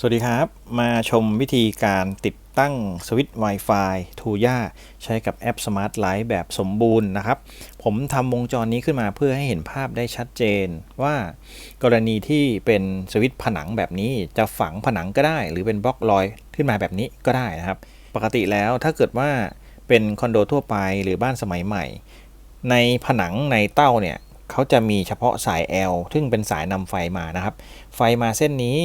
สวัสดีครับมาชมวิธีการติดตั้งสวิตช์ Wi-Fi ทูย่าใช้กับแอป Smart Light แบบสมบูรณ์นะครับผมทำวงจรนี้ขึ้นมาเพื่อให้เห็นภาพได้ชัดเจนว่ากรณีที่เป็นสวิตช์ผนังแบบนี้จะฝังผนังก็ได้หรือเป็นบล็อกลอยขึ้นมาแบบนี้ก็ได้นะครับปกติแล้วถ้าเกิดว่าเป็นคอนโดทั่วไปหรือบ้านสมัยใหม่ในผนังในเต้าเนี่ยเขาจะมีเฉพาะสาย L ซึ่งเป็นสายนำไฟมานะครับไฟมาเส้นนี้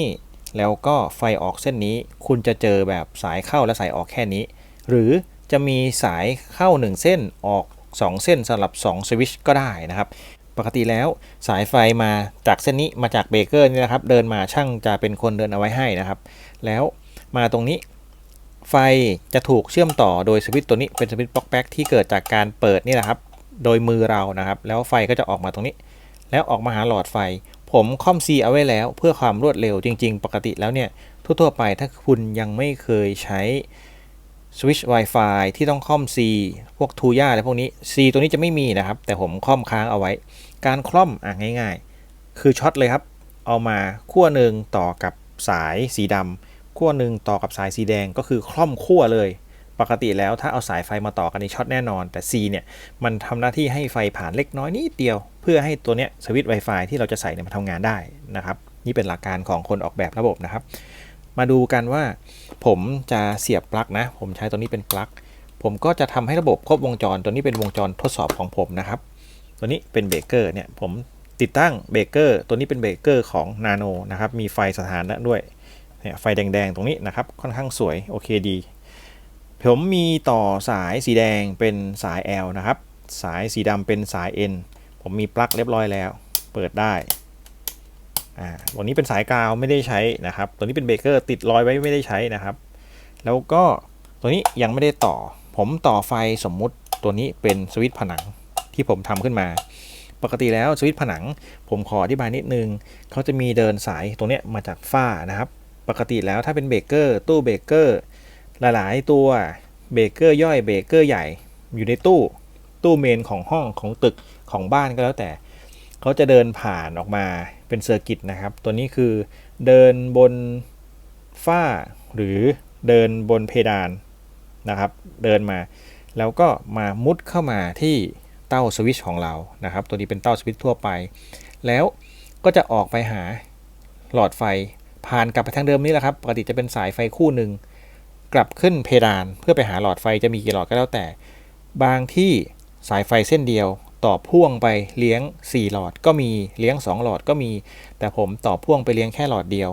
แล้วก็ไฟออกเส้นนี้คุณจะเจอแบบสายเข้าและสายออกแค่นี้หรือจะมีสายเข้า1เส้นออก2เส้นสำหรับ2สวิตช์ก็ได้นะครับปกติแล้วสายไฟมาจากเส้นนี้มาจากเบรกเกอร์นี่นะครับเดินมาช่างจะเป็นคนเดินเอาไว้ให้นะครับแล้วมาตรงนี้ไฟจะถูกเชื่อมต่อโดยสวิตช์ตัวนี้เป็นสวิตช์บล็อกแบ็กที่เกิดจากการเปิดนี่แหละครับโดยมือเรานะครับแล้วไฟก็จะออกมาตรงนี้แล้วออกมาหาหลอดไฟผมค่อมซีเอาไว้แล้วเพื่อความรวดเร็วจริงๆปกติแล้วเนี่ยทั่วๆไปถ้าคุณยังไม่เคยใช้สวิตช์ Wi-Fi ที่ต้องค่อม C พวกทูย่าอะไรพวกนี้ C ตัวนี้จะไม่มีนะครับแต่ผมค่อมค้างเอาไว้การคล่อมง่ายๆคือช็อตเลยครับเอามาขั้วหนึ่งต่อกับสายสีดำขั้วหนึ่งต่อกับสายสีแดงก็คือคล่อมขั้วเลยปกติแล้วถ้าเอาสายไฟมาต่อกันนี่ช็อตแน่นอนแต่ C เนี่ยมันทำหน้าที่ให้ไฟผ่านเล็กน้อยนิดเดียวเพื่อให้ตัวเนี้ยสวิตช์ Wi-Fi ที่เราจะใส่เนี่ยมันทำงานได้นะครับนี่เป็นหลักการของคนออกแบบระบบนะครับมาดูกันว่าผมจะเสียบปลั๊กนะผมใช้ตัวนี้เป็นปลั๊กผมก็จะทำให้ระบบครบวงจรตัวนี้เป็นวงจรทดสอบของผมนะครับตัวนี้เป็นเบรกเกอร์เนี่ยผมติดตั้งเบรกเกอร์ตัวนี้เป็นเบรกเกอร์ของ Nano นะครับมีไฟสถานะด้วยเนี่ยไฟแดงๆตรงนี้นะครับค่อนข้างสวยโอเคดีผมมีต่อสายสีแดงเป็นสาย L นะครับสายสีดำเป็นสาย N ผมมีปลั๊กเรียบร้อยแล้วเปิดได้ตัวนี้เป็นสายกาวไม่ได้ใช้นะครับตัวนี้เป็นเบรกเกอร์ติดรอยไว้ไม่ได้ใช้นะครับแล้วก็ตัวนี้ยังไม่ได้ต่อผมต่อไฟสมมุติตัวนี้เป็นสวิตช์ผนังที่ผมทำขึ้นมาปกติแล้วสวิตช์ผนังผมขออธิบายนิดนึงเขาจะมีเดินสายตรงนี้มาจากฝ้านะครับปกติแล้วถ้าเป็นเบรกเกอร์ตู้เบรกเกอร์หลายๆตัวเบรกเกอร์ย่อยเบรกเกอร์ใหญ่อยู่ในตู้เมนของห้องของตึกของบ้านก็แล้วแต่เขาจะเดินผ่านออกมาเป็นเซอร์กิตนะครับตัวนี้คือเดินบนฝ้าหรือเดินบนเพดานนะครับเดินมาแล้วก็มามุดเข้ามาที่เต้าสวิตช์ของเรานะครับตัวนี้เป็นเต้าสวิตช์ทั่วไปแล้วก็จะออกไปหาหลอดไฟผ่านกลับไปทางเดิมนี่แหละครับปกติจะเป็นสายไฟคู่หนึ่งกลับขึ้นเพดานเพื่อไปหาหลอดไฟจะมีกี่หลอดก็แล้วแต่บางที่สายไฟเส้นเดียวต่อพ่วงไปเลี้ยง4หลอดก็มีเลี้ยง2หลอดก็มีแต่ผมต่อพ่วงไปเลี้ยงแค่หลอดเดียว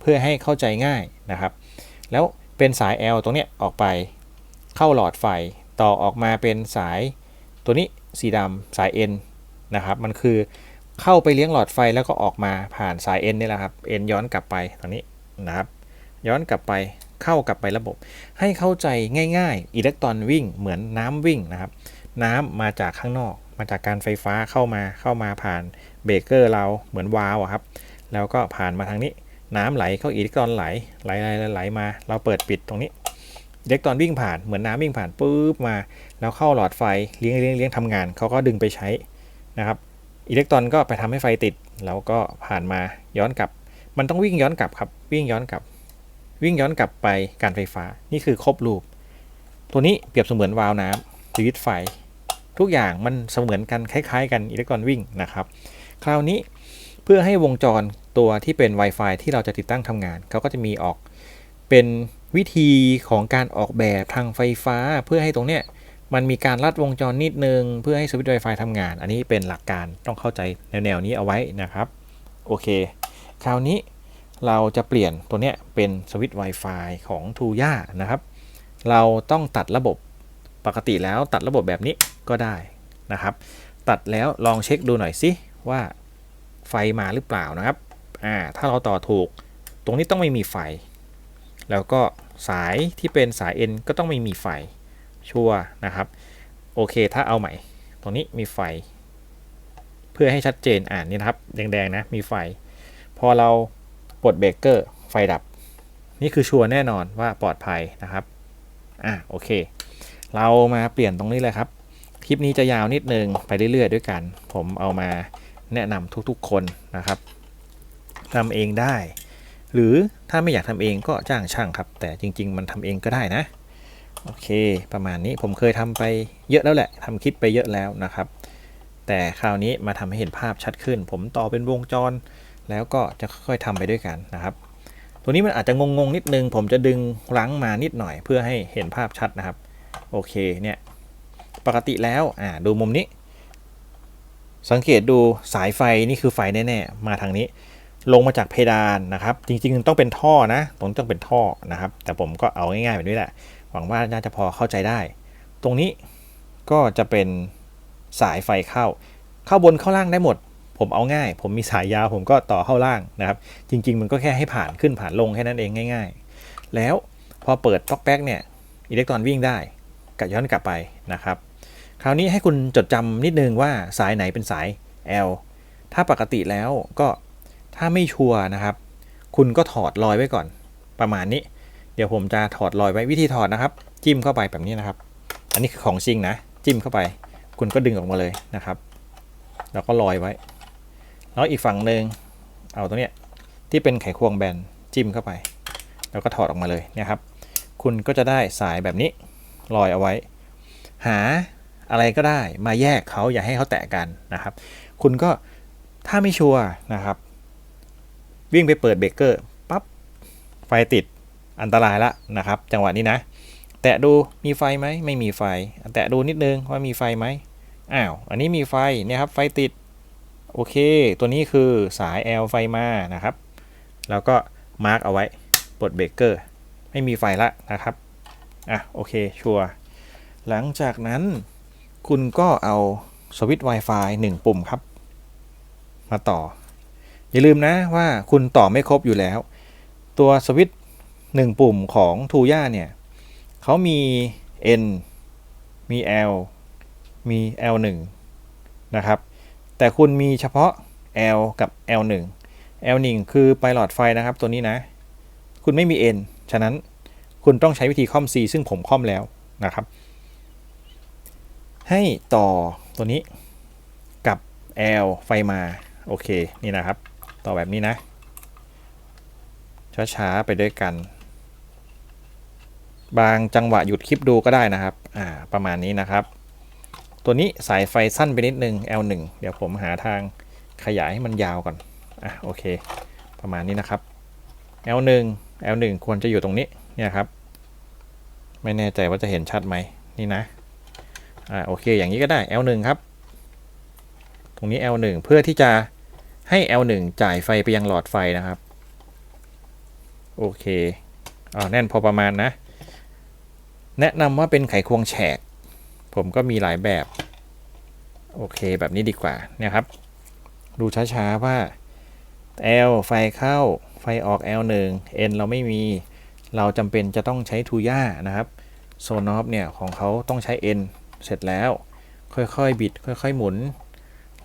เพื่อให้เข้าใจง่ายนะครับแล้วเป็นสาย L ตรงนี้ออกไปเข้าหลอดไฟต่อออกมาเป็นสายตัวนี้สีดำสาย N นะครับมันคือเข้าไปเลี้ยงหลอดไฟแล้วก็ออกมาผ่านสาย N นี่แหละครับ N ย้อนกลับไปตรงนี้นะครับย้อนกลับไปเข้ากลับไประบบให้เข้าใจง่ายๆอิเล็กตรอนวิ่งเหมือนน้ำวิ่งนะครับน้ำมาจากข้างนอกมาจากการไฟฟ้าเข้ามาผ่านเบรกเกอร์เราเหมือนวาล์วครับแล้วก็ผ่านมาทางนี้น้ำไหลเข้าอิเล็กตรอนไหลมาเราเปิดปิดตรงนี้อิเล็กตรอนวิ่งผ่านเหมือนน้ำวิ่งผ่านปุ๊บมาแล้วเข้าหลอดไฟเลี้ยงทำงานเขาก็ดึงไปใช้นะครับอิเล็กตรอนก็ไปทำให้ไฟติดแล้วก็ผ่านมาย้อนกลับมันต้องวิ่งย้อนกลับครับวิ่งย้อนกลับไปการไฟฟ้านี่คือครบลูปตัวนี้เปรียบเสมือนวาล์วน้ำสวิตช์ไฟทุกอย่างมันเสมือนกันคล้ายๆกันอิเล็กตรอนวิ่งนะครับคราวนี้เพื่อให้วงจรตัวที่เป็น Wi-Fi ที่เราจะติดตั้งทำงานเขาก็จะมีออกเป็นวิธีของการออกแบบทางไฟฟ้าเพื่อให้ตรงเนี้ยมันมีการลัดวงจรนิดนึงเพื่อให้สวิตช์ Wi-Fi ทำงานอันนี้เป็นหลักการต้องเข้าใจแนวนี้เอาไว้นะครับโอเคคราวนี้เราจะเปลี่ยนตัวเนี้ยเป็นสวิตช์ Wi-Fi ของทูย่านะครับเราต้องตัดระบบปกติแล้วตัดระบบแบบนี้ก็ได้นะครับตัดแล้วลองเช็คดูหน่อยสิว่าไฟมาหรือเปล่านะครับถ้าเราต่อถูกตรงนี้ต้องไม่มีไฟแล้วก็สายที่เป็นสาย N ก็ต้องไม่มีไฟชัวร์นะครับโอเคถ้าเอาใหม่ตรงนี้มีไฟเพื่อให้ชัดเจนนี่นะครับแดงๆนะมีไฟพอเราปลดเบรกเกอร์ไฟดับนี่คือชัวร์แน่นอนว่าปลอดภัยนะครับโอเคเรามาเปลี่ยนตรงนี้เลยครับคลิปนี้จะยาวนิดนึงไปเรื่อยๆด้วยกันผมเอามาแนะนำทุกๆคนนะครับทำเองได้ หรือถ้าไม่อยากทำเองก็จ้างช่างครับแต่จริงๆมันทำเองก็ได้นะโอเคประมาณนี้ผมเคยทำไปเยอะแล้วแหละทำคลิปไปเยอะแล้วนะครับแต่คราวนี้มาทำให้เห็นภาพชัดขึ้นผมต่อเป็นวงจรแล้วก็จะค่อยๆทำไปด้วยกันนะครับตัวนี้มันอาจจะงงๆนิดนึงผมจะดึงรั้งมานิดหน่อยเพื่อให้เห็นภาพชัดนะครับโอเคเนี่ยปกติแล้วดูมุมนี้สังเกตดูสายไฟนี่คือไฟแน่ๆมาทางนี้ลงมาจากเพดานนะครับจริงๆต้องเป็นท่อนะต้องเป็นท่อนะครับแต่ผมก็เอาง่ายๆแบบนี้แหละหวังว่าน่าจะพอเข้าใจได้ตรงนี้ก็จะเป็นสายไฟเข้าบนเข้าล่างได้หมดผมเอาง่ายผมมีสายยาวผมก็ต่อเข้าล่างนะครับจริงๆมันก็แค่ให้ผ่านขึ้นผ่านลงแค่นั้นเองง่ายๆแล้วพอเปิดต๊อกแป๊กเนี่ยอิเล็กตรอนวิ่งได้กลับย้อนกลับไปนะครับคราวนี้ให้คุณจดจำนิดนึงว่าสายไหนเป็นสาย L ถ้าปกติแล้วก็ถ้าไม่ชัวร์นะครับคุณก็ถอดรอยไว้ก่อนประมาณนี้เดี๋ยวผมจะถอดรอยไว้วิธีถอดนะครับจิ้มเข้าไปแบบนี้นะครับอันนี้คือของจริงนะจิ้มเข้าไปคุณก็ดึงออกมาเลยนะครับแล้วก็ลอยไว้แล้วอีกฝั่งหนึ่งเอาตัวเนี้ยที่เป็นไขควงแบนจิ้มเข้าไปแล้วก็ถอดออกมาเลยนะครับคุณก็จะได้สายแบบนี้ลอยเอาไว้หาอะไรก็ได้มาแยกเขาอย่าให้เขาแตะกันนะครับคุณก็ถ้าไม่ชัวร์นะครับวิ่งไปเปิดเบรกเกอร์ปั๊บไฟติดอันตรายละนะครับจังหวะนี้นะแตะดูมีไฟไหมไม่มีไฟแตะดูนิดนึงว่ามีไฟไหมอ้าวอันนี้มีไฟเนี่ยครับไฟติดโอเคตัวนี้คือสาย L ไฟมานะครับแล้วก็มาร์กเอาไว้ปลดเบรกเกอร์ไม่มีไฟละนะครับโอเคชัวร์หลังจากนั้นคุณก็เอาสวิตช์ Wi-Fi 1 ปุ่มครับมาต่ออย่าลืมนะว่าคุณต่อไม่ครบอยู่แล้วตัวสวิตช์1 ปุ่มของทูย่าเนี่ยเขามี N มี L มี L1 นะครับแต่คุณมีเฉพาะ L กับ L1 L1 คือไปหลอดไฟนะครับตัวนี้นะคุณไม่มี N ฉะนั้นคุณต้องใช้วิธีค่อม C ซึ่งผมค่อมแล้วนะครับให้ต่อตัวนี้กับ L ไฟมาโอเคนี่นะครับต่อแบบนี้นะช้าๆไปด้วยกันบางจังหวะหยุดคลิปดูก็ได้นะครับประมาณนี้นะครับตัวนี้สายไฟสั้นไปนิดนึง L1 เดี๋ยวผมหาทางขยายให้มันยาวก่อนโอเคประมาณนี้นะครับ L1 ควรจะอยู่ตรงนี้เนี่ยครับไม่แน่ใจว่าจะเห็นชัดไหมนี่นะโอเคอย่างนี้ก็ได้ L1 ครับตรงนี้ L1 เพื่อที่จะให้ L1 จ่ายไฟไปยังหลอดไฟนะครับโอเคแน่นพอประมาณนะแนะนำว่าเป็นไขควงแฉกผมก็มีหลายแบบโอเคแบบนี้ดีกว่าเนี่ยครับดูช้าๆว่า L ไฟเข้าไฟออก L1 N เราไม่มีเราจำเป็นจะต้องใช้ทูย่านะครับโซนอฟเนี่ยของเขาต้องใช้ N เสร็จแล้วค่อยๆบิดค่อยๆหมุน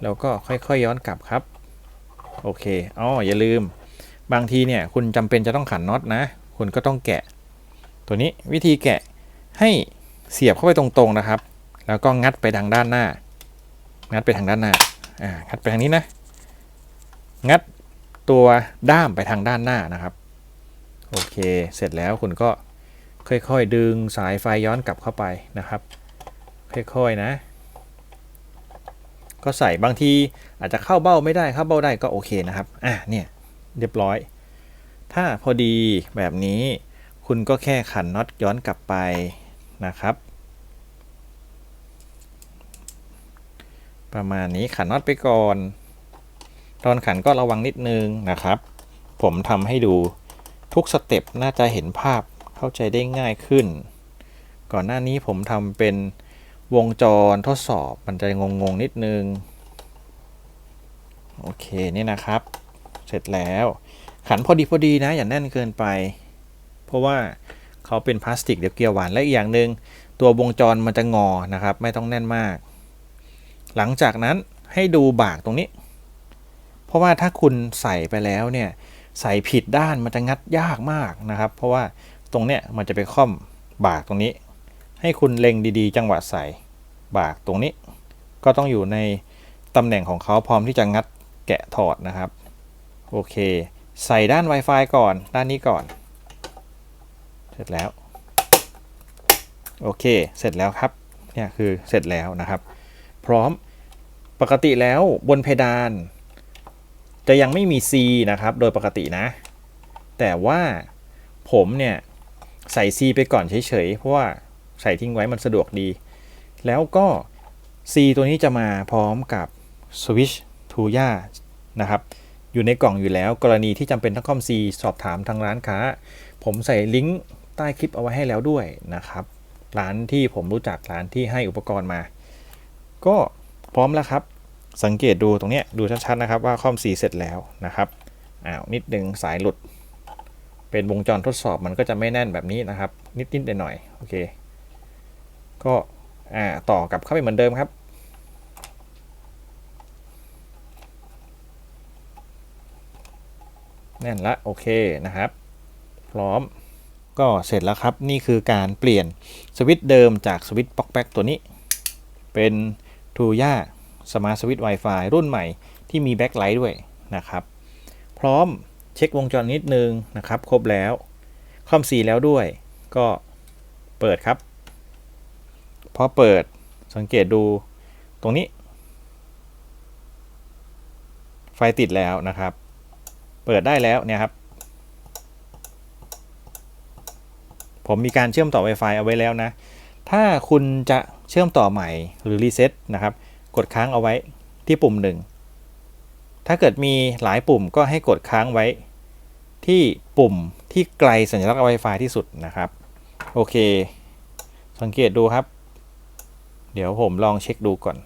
แล้วก็ค่อยๆย้อนกลับครับโอเคอย่าลืมบางทีเนี่ยคุณจำเป็นจะต้องขันน็อตนะคุณก็ต้องแกะตัวนี้วิธีแกะให้เสียบเข้าไปตรงๆนะครับแล้วก็งัดไปทางด้านหน้างัดไปทางด้านหน้างัดไปทางนี้นะงัดตัวด้ามไปทางด้านหน้านะครับโอเคเสร็จแล้วคุณก็ค่อยๆดึงสายไฟย้อนกลับเข้าไปนะครับค่อยๆนะก็ใส่บางทีอาจจะเข้าเบ้าไม่ได้เข้าเบ้าได้ก็โอเคนะครับเนี่ยเรียบร้อยถ้าพอดีแบบนี้คุณก็แค่ขันน็อตย้อนกลับไปนะครับประมาณนี้ขันน็อตไปก่อนตอนขันก็ระวังนิดนึงนะครับผมทำให้ดูทุกสเต็ปน่าจะเห็นภาพเข้าใจได้ง่ายขึ้นก่อนหน้านี้ผมทำเป็นวงจรทดสอบมันจะงงๆนิดนึงโอเคนี่นะครับเสร็จแล้วขันพอดีนะอย่าแน่นเกินไปเพราะว่าเขาเป็นพลาสติกเดี๋ยวเกลียวหวานและอีกอย่างหนึ่งตัววงจรมันจะงอนะครับไม่ต้องแน่นมากหลังจากนั้นให้ดูบากตรงนี้เพราะว่าถ้าคุณใส่ไปแล้วเนี่ยใส่ผิดด้านมันจะงัดยากมากนะครับเพราะว่าตรงเนี้ยมันจะไปค่อมบากตรงนี้ให้คุณเล็งดีๆจังหวะใส่บากตรงนี้ก็ต้องอยู่ในตำแหน่งของเขาพร้อมที่จะงัดแกะถอดนะครับโอเค ใส่ด้าน Wi-Fi ก่อนด้านนี้ก่อนเสร็จแล้วโอเคเสร็จแล้วครับเนี่ยคือเสร็จแล้วนะครับพร้อมปกติแล้วบนเพดานจะยังไม่มี C นะครับโดยปกตินะแต่ว่าผมเนี่ยใส่ C ไปก่อนเฉยๆเพราะว่าใส่ทิ้งไว้มันสะดวกดีแล้วก็ C ตัวนี้จะมาพร้อมกับ Switch Tuya นะครับอยู่ในกล่องอยู่แล้วกรณีที่จำเป็นต้องคอม C สอบถามทางร้านค้าผมใส่ลิงก์ใต้คลิปเอาไว้ให้แล้วด้วยนะครับร้านที่ผมรู้จักร้านที่ให้อุปกรณ์มาก็พร้อมแล้วครับสังเกตดูตรงนี้ดูชัดๆนะครับว่าคอม C เสร็จแล้วนะครับนิดนึงสายหลุดเป็นวงจรทดสอบมันก็จะไม่แน่นแบบนี้นะครับนิดๆหน่อยๆโอเคก็ต่อกลับเข้าไปเหมือนเดิมครับแน่นละโอเคนะครับพร้อมก็เสร็จแล้วครับนี่คือการเปลี่ยนสวิตช์เดิมจากสวิตช์ป๊อกแป๊กตัวนี้เป็น Tuya Smart Switch Wi-Fi รุ่นใหม่ที่มีแบ็คไลท์ด้วยนะครับพร้อมเช็ควงจรนิดนึงนะครับครบแล้วคอม C แล้วด้วยก็เปิดครับพอเปิดสังเกตดูตรงนี้ไฟติดแล้วนะครับเปิดได้แล้วเนี่ยครับผมมีการเชื่อมต่อ Wi-Fi เอาไว้แล้วนะถ้าคุณจะเชื่อมต่อใหม่หรือรีเซ็ตนะครับกดค้างเอาไว้ที่ปุ่ม1ถ้าเกิดมีหลายปุ่มก็ให้กดค้างไว้ที่ปุ่มที่ไกลสัญลักษณ์ Wi-Fi ที่สุดนะครับโอเคสังเกตดูครับเดี๋ยวผมลองเช็คดูก่อน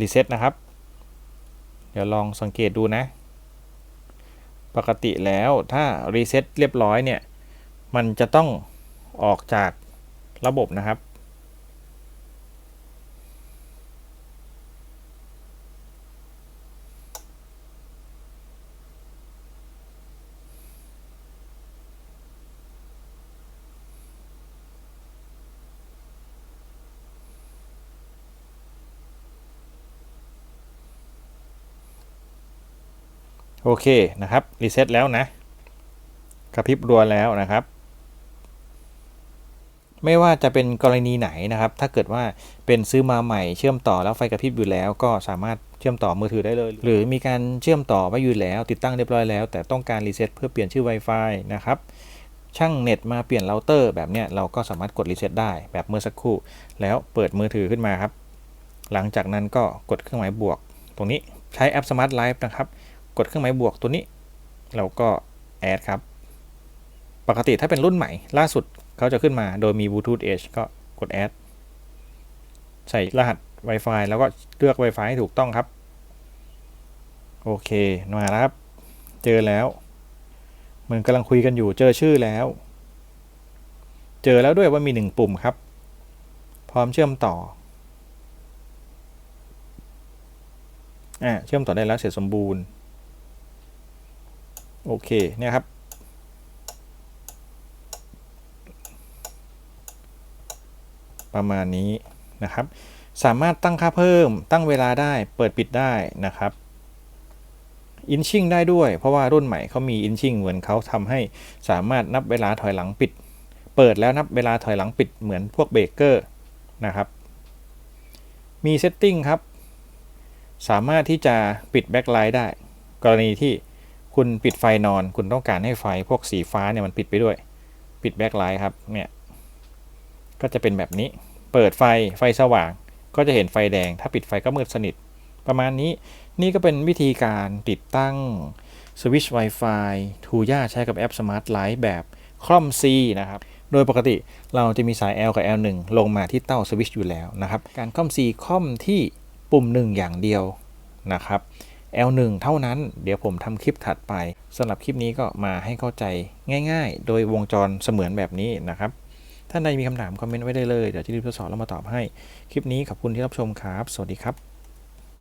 รีเซ็ตนะครับเดี๋ยวลองสังเกตดูนะปกติแล้วถ้ารีเซ็ตเรียบร้อยเนี่ยมันจะต้องออกจากระบบนะครับโอเคนะครับรีเซ็ตแล้วนะกระพริบรัวแล้วนะครับไม่ว่าจะเป็นกรณีไหนนะครับถ้าเกิดว่าเป็นซื้อมาใหม่เชื่อมต่อแล้วไฟกระพริบอยู่แล้วก็สามารถเชื่อมต่อมือถือได้เลยหรือมีการเชื่อมต่อไว้อยู่แล้วติดตั้งเรียบร้อยแล้วแต่ต้องการรีเซ็ตเพื่อเปลี่ยนชื่อ Wi-Fi นะครับช่างเน็ตมาเปลี่ยนเราเตอร์แบบเนี้ยเราก็สามารถกดรีเซ็ตได้แบบเมื่อสักครู่แล้วเปิดมือถือขึ้นมาครับหลังจากนั้นก็กดเครื่องหมายบวกตรงนี้ใช้แอป Smart Life นะครับกดเครื่องหมายบวกตัวนี้เราก็แอดครับปกติถ้าเป็นรุ่นใหม่ล่าสุดเขาจะขึ้นมาโดยมี Bluetooth Edge ก็กดแอดใส่รหัส Wi-Fi แล้วก็เลือก Wi-Fi ให้ถูกต้องครับโอเคมาแล้วครับเจอแล้วเหมือนกำลังคุยกันอยู่เจอชื่อแล้วเจอแล้วด้วยว่ามี1ปุ่มครับพร้อมเชื่อมต่อเชื่อมต่อได้แล้วเสร็จสมบูรณ์โอเคเนี่ยครับประมาณนี้นะครับสามารถตั้งค่าเพิ่มตั้งเวลาได้เปิดปิดได้นะครับอินชิ่งได้ด้วยเพราะว่ารุ่นใหม่เขามีอินชิ่งเหมือนเขาทำให้สามารถนับเวลาถอยหลังปิดเปิดแล้วนับเวลาถอยหลังปิดเหมือนพวกเบรกเกอร์นะครับมีเซตติ้งครับสามารถที่จะปิดแบ็คไลท์ได้กรณีที่คุณปิดไฟนอนคุณต้องการให้ไฟพวกสีฟ้าเนี่ยมันปิดไปด้วยปิดแบ็คไลท์ครับเนี่ยก็จะเป็นแบบนี้เปิดไฟสว่างก็จะเห็นไฟแดงถ้าปิดไฟก็มืดสนิทประมาณนี้นี่ก็เป็นวิธีการติดตั้งสวิตช์ Wi-Fi Tuya ใช้กับแอป Smart Life แบบคล่อม C นะครับโดยปกติเราจะมีสาย L กับ L1 ลงมาที่เต้าสวิตช์อยู่แล้วนะครับการคล่อม C คล่อมที่ปุ่ม1อย่างเดียวนะครับ L1 เท่านั้นเดี๋ยวผมทำคลิปถัดไปสำหรับคลิปนี้ก็มาให้เข้าใจง่ายๆโดยวงจรเสมือนแบบนี้นะครับท่านใดมีคำถามคอมเมนต์ไว้ได้เลยเดี๋ยวจะรีบทดสอบแล้วมาตอบให้คลิปนี้ขอบคุณที่รับชมครับสวัสดีครับ